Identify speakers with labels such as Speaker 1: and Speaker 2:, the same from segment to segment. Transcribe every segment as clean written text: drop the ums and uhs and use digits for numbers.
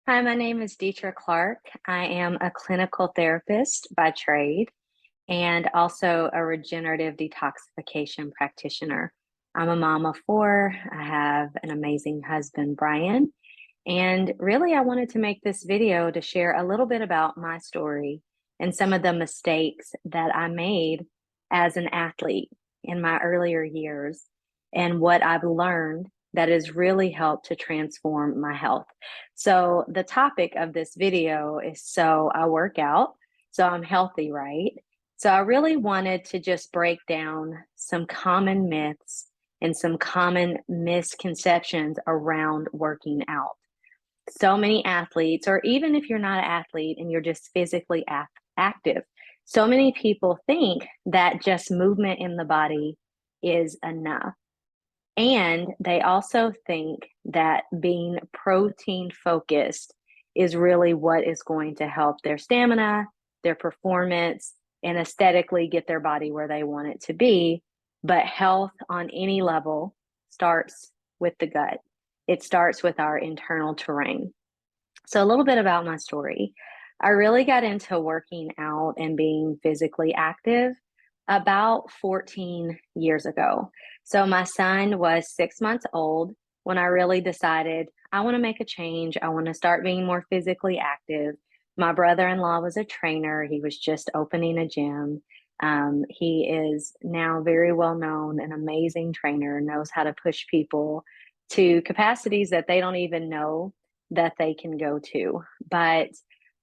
Speaker 1: Hi, my name is Deetra Clark. I am a clinical therapist by trade and also a regenerative detoxification practitioner. I'm a mom of four. I have an amazing husband, Brian. And really, I wanted to make this video to share a little bit about my story and some of the mistakes that I made as an athlete in my earlier years and what I've learned that has really helped to transform my health. So, the topic of this video is so I work out, so I'm healthy, right? So, I really wanted to just break down some common myths and some common misconceptions around working out. So many athletes, or even if you're not an athlete and you're just physically active, so many people think that just movement in the body is enough. And they also think that being protein focused is really what is going to help their stamina, their performance, and aesthetically get their body where they want it to be. But health on any level starts with the gut, it starts with our internal terrain. So, a little bit about my story. I really got into working out and being physically active about 14 years ago. So, my son was 6 months old when I really decided I want to make a change. I want to start being more physically active. My brother in law was a trainer, he was just opening a gym. He is now very well known, an amazing trainer, knows how to push people to capacities that they don't even know that they can go to. But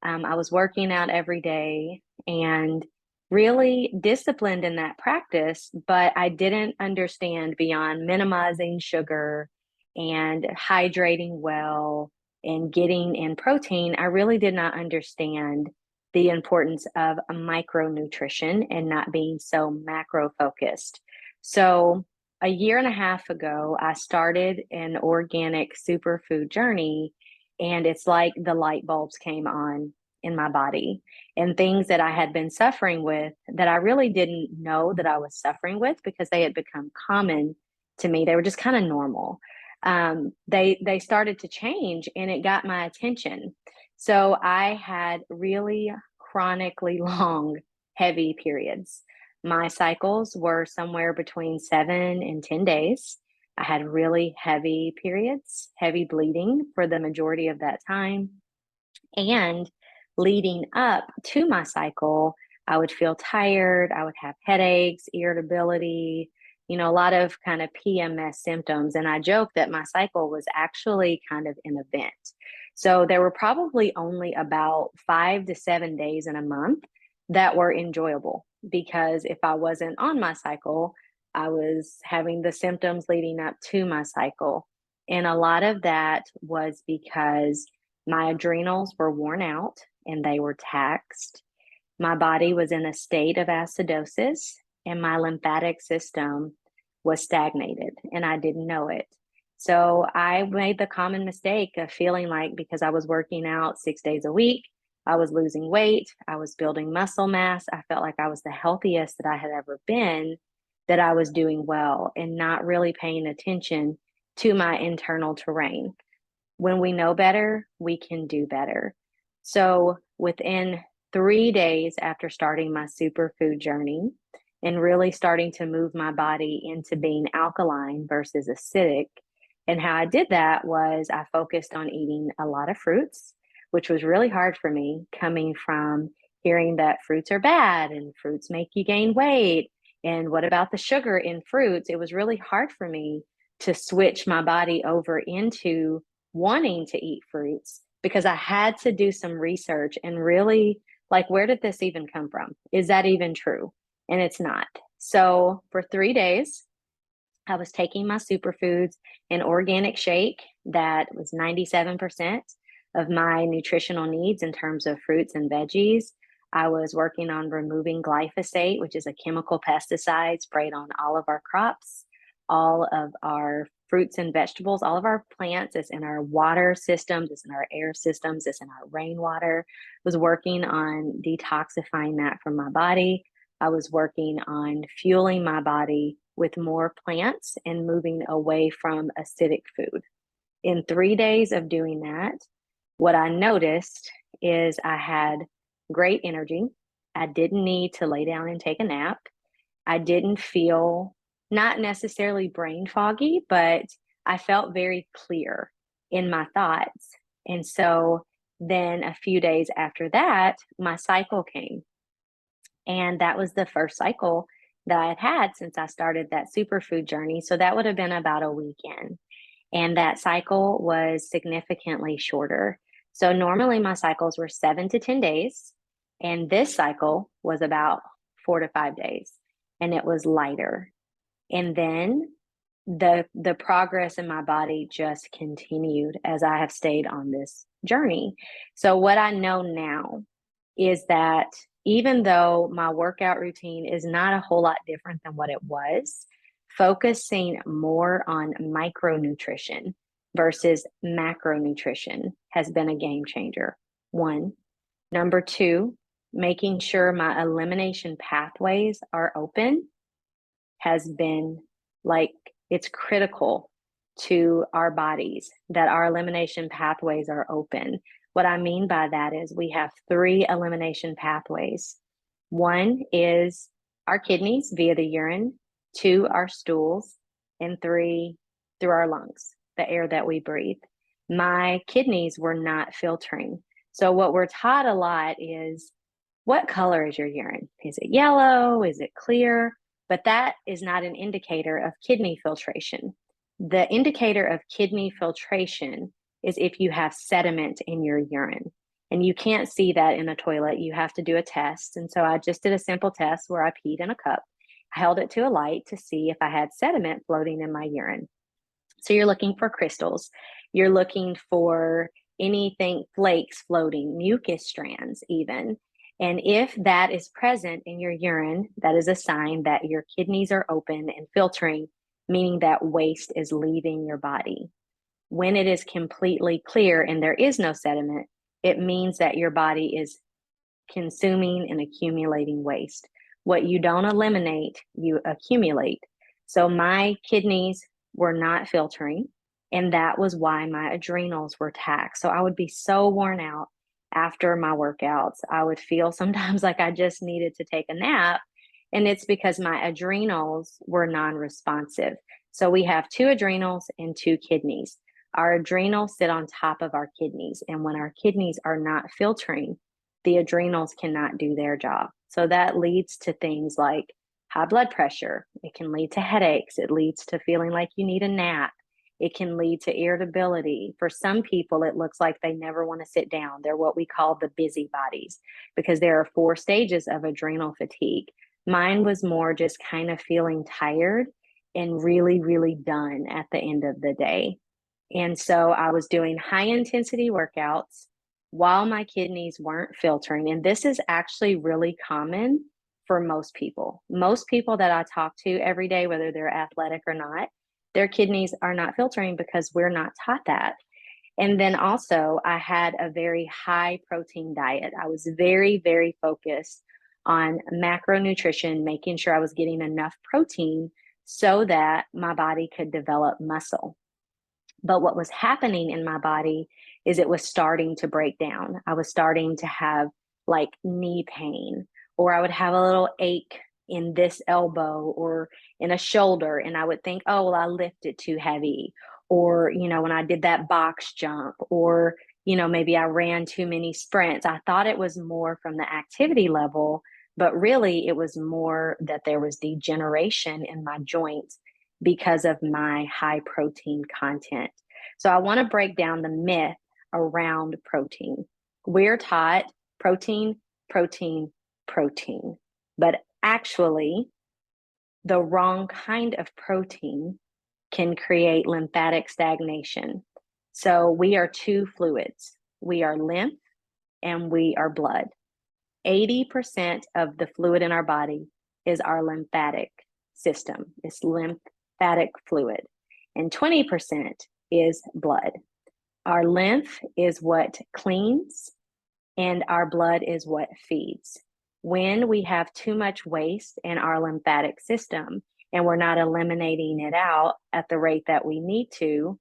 Speaker 1: I was working out every day and really disciplined in that practice, but I didn't understand beyond minimizing sugar and hydrating well and getting in protein. I really did not understand the importance of a micronutrition and not being so macro focused. So, a year and a half ago, I started an organic superfood journey, and it's like the light bulbs came on in my body and things that I had been suffering with that I really didn't know that I was suffering with because they had become common to me. They were just kind of normal. They started to change, and it got my attention. So I had really chronically long, heavy periods. My cycles were somewhere between 7 and 10 days. I had really heavy periods, heavy bleeding for the majority of that time. And leading up to my cycle, I would feel tired, I would have headaches, irritability, a lot of kind of PMS symptoms. And I joke that my cycle was actually kind of an event. So there were probably only about 5 to 7 days in a month that were enjoyable because if I wasn't on my cycle, I was having the symptoms leading up to my cycle. And a lot of that was because my adrenals were worn out and they were taxed. My body was in a state of acidosis and my lymphatic system was stagnated and I didn't know it. So I made the common mistake of feeling like because I was working out 6 days a week, I was losing weight, I was building muscle mass, I felt like I was the healthiest that I had ever been, that I was doing well and not really paying attention to my internal terrain. When we know better, we can do better. So within 3 days after starting my superfood journey and really starting to move my body into being alkaline versus acidic, and how I did that was I focused on eating a lot of fruits, which was really hard for me coming from hearing that fruits are bad and fruits make you gain weight. And what about the sugar in fruits? It was really hard for me to switch my body over into wanting to eat fruits because I had to do some research and really like, where did this even come from? Is that even true? And it's not. So for 3 days, I was taking my superfoods, an organic shake that was 97% of my nutritional needs in terms of fruits and veggies. I was working on removing glyphosate, which is a chemical pesticide sprayed on all of our crops, all of our fruits and vegetables, all of our plants. It's in our water systems, it's in our air systems, it's in our rainwater. I was working on detoxifying that from my body. I was working on fueling my body with more plants and moving away from acidic food. In 3 days of doing that, what I noticed is I had great energy. I didn't need to lay down and take a nap. I didn't feel not necessarily brain foggy, but I felt very clear in my thoughts. And so then a few days after that, my cycle came. And that was the first cycle that I had had since I started that superfood journey. So that would have been about a weekend. And that cycle was significantly shorter. So normally my cycles were 7 to 10 days. And this cycle was about 4 to 5 days. And it was lighter. And then the progress in my body just continued as I have stayed on this journey. So what I know now is that even though my workout routine is not a whole lot different than what it was, focusing more on micronutrition versus macronutrition has been a game changer. One. Number two, making sure my elimination pathways are open has been like it's critical to our bodies that our elimination pathways are open. What I mean by that is we have three elimination pathways. One is our kidneys via the urine, two, our stools, and three, through our lungs, the air that we breathe. My kidneys were not filtering. So, what we're taught a lot is what color is your urine? Is it yellow? Is it clear? But that is not an indicator of kidney filtration. The indicator of kidney filtration is if you have sediment in your urine. And you can't see that in a toilet. You have to do a test. And so I just did a simple test where I peed in a cup. I held it to a light to see if I had sediment floating in my urine. So you're looking for crystals. You're looking for anything, flakes floating, mucus strands, even. And if that is present in your urine, that is a sign that your kidneys are open and filtering, meaning that waste is leaving your body. When it is completely clear and there is no sediment, it means that your body is consuming and accumulating waste. What you don't eliminate, you accumulate. So my kidneys were not filtering, and that was why my adrenals were taxed. So I would be so worn out after my workouts. I would feel sometimes like I just needed to take a nap. And it's because my adrenals were non responsive. So we have two adrenals and two kidneys. Our adrenals sit on top of our kidneys. And when our kidneys are not filtering, the adrenals cannot do their job. So that leads to things like high blood pressure. It can lead to headaches. It leads to feeling like you need a nap. It can lead to irritability. For some people, it looks like they never want to sit down. They're what we call the busy bodies because there are 4 stages of adrenal fatigue. Mine was more just kind of feeling tired and really, really done at the end of the day. And so I was doing high intensity workouts while my kidneys weren't filtering. And this is actually really common for most people. Most people that I talk to every day, whether they're athletic or not, their kidneys are not filtering because we're not taught that. And then also, I had a very high protein diet. I was very, very focused on macronutrition, making sure I was getting enough protein so that my body could develop muscle. But what was happening in my body is it was starting to break down. I was starting to have like knee pain, or I would have a little ache in this elbow or in a shoulder. And I would think, oh, well, I lifted too heavy. Or, when I did that box jump, or, maybe I ran too many sprints. I thought it was more from the activity level, but really it was more that there was degeneration in my joints because of my high protein content. So I want to break down the myth around protein. We're taught protein, protein, protein, but actually the wrong kind of protein can create lymphatic stagnation. So we are two fluids. We are lymph and we are blood. 80% of the fluid in our body is our lymphatic system. It's lymphatic fluid. And 20% is blood. Our lymph is what cleans, and our blood is what feeds. When we have too much waste in our lymphatic system and we're not eliminating it out at the rate that we need to,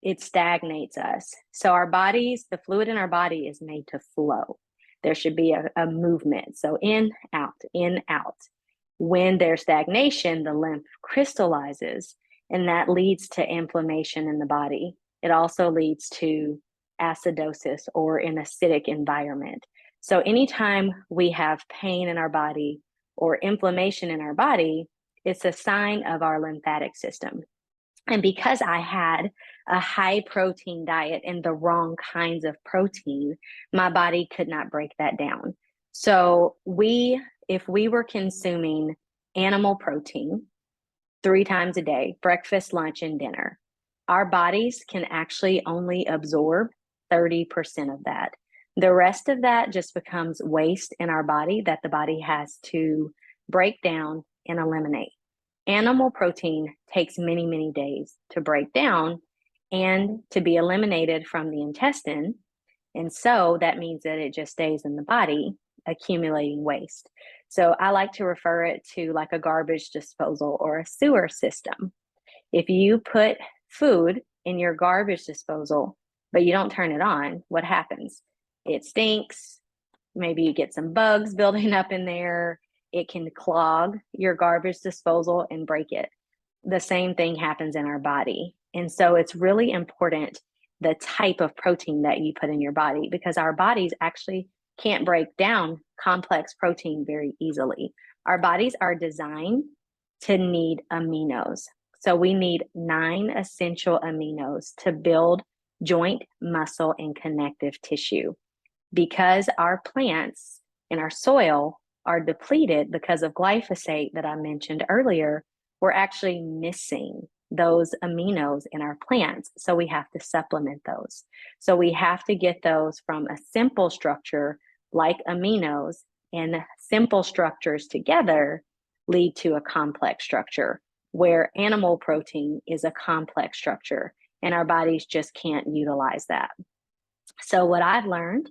Speaker 1: it stagnates us. So our bodies, the fluid in our body is made to flow. There should be a movement. So in, out, in, out. When there's stagnation, the lymph crystallizes, and that leads to inflammation in the body. It also leads to acidosis or an acidic environment. So anytime we have pain in our body or inflammation in our body, it's a sign of our lymphatic system. And because I had a high protein diet and the wrong kinds of protein, my body could not break that down. So if we were consuming animal protein 3 times a day, breakfast, lunch, and dinner, our bodies can actually only absorb 30% of that. The rest of that just becomes waste in our body that the body has to break down and eliminate. Animal protein takes many, many days to break down and to be eliminated from the intestine. And so that means that it just stays in the body, accumulating waste. So I like to refer it to like a garbage disposal or a sewer system. If you put food in your garbage disposal, but you don't turn it on, what happens? It stinks. Maybe you get some bugs building up in there. It can clog your garbage disposal and break it. The same thing happens in our body. And so it's really important the type of protein that you put in your body, because our bodies actually can't break down complex protein very easily. Our bodies are designed to need aminos. So we need 9 essential aminos to build joint, muscle, and connective tissue. Because our plants in our soil are depleted because of glyphosate that I mentioned earlier, we're actually missing those aminos in our plants. So we have to supplement those. So we have to get those from a simple structure like aminos, and simple structures together lead to a complex structure, where animal protein is a complex structure and our bodies just can't utilize that. So what I've learned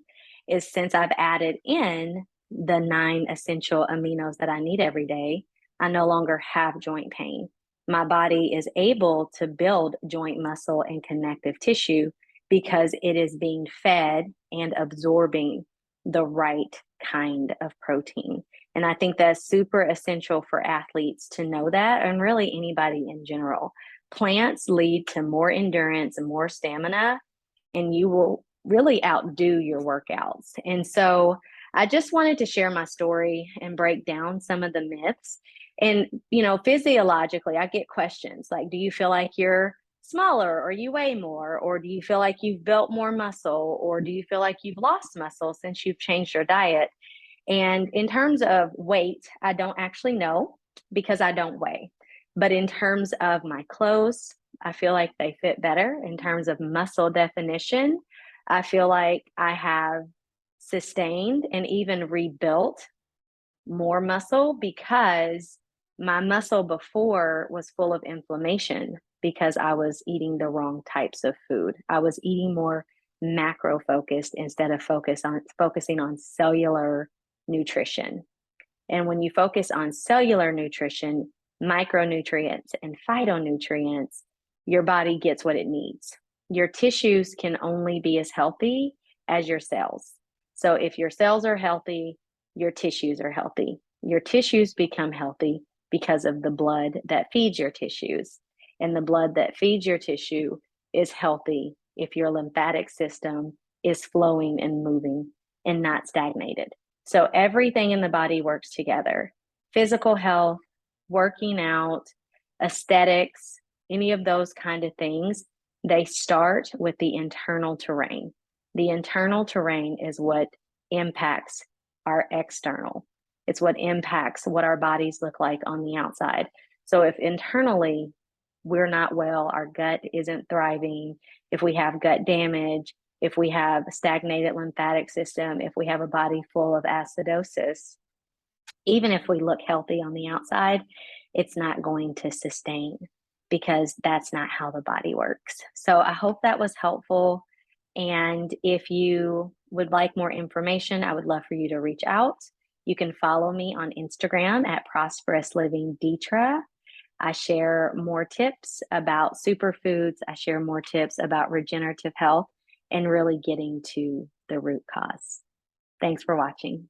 Speaker 1: is, since I've added in the 9 essential aminos that I need every day, I no longer have joint pain. My body is able to build joint muscle and connective tissue because it is being fed and absorbing the right kind of protein. And I think that's super essential for athletes to know that, and really anybody in general. Plants lead to more endurance and more stamina, and you will really outdo your workouts. And so I just wanted to share my story and break down some of the myths. And, physiologically, I get questions like, do you feel like you're smaller, or you weigh more, or do you feel like you've built more muscle, or do you feel like you've lost muscle since you've changed your diet? And in terms of weight, I don't actually know because I don't weigh. But in terms of my clothes, I feel like they fit better. In terms of muscle definition, I feel like I have sustained and even rebuilt more muscle, because my muscle before was full of inflammation because I was eating the wrong types of food. I was eating more macro focused instead of focusing on cellular nutrition. And when you focus on cellular nutrition, micronutrients and phytonutrients, your body gets what it needs. Your tissues can only be as healthy as your cells. So if your cells are healthy, your tissues are healthy. Your tissues become healthy because of the blood that feeds your tissues. And the blood that feeds your tissue is healthy if your lymphatic system is flowing and moving and not stagnated. So everything in the body works together. Physical health, working out, aesthetics, any of those kind of things, they start with the internal terrain. The internal terrain is what impacts our external. It's what impacts what our bodies look like on the outside. So if internally we're not well, our gut isn't thriving, if we have gut damage, if we have a stagnated lymphatic system, if we have a body full of acidosis, even if we look healthy on the outside, it's not going to sustain, because that's not how the body works. So I hope that was helpful. And if you would like more information, I would love for you to reach out. You can follow me on Instagram at Prosperous Living Deetra. I share more tips about superfoods. I share more tips about regenerative health and really getting to the root cause. Thanks for watching.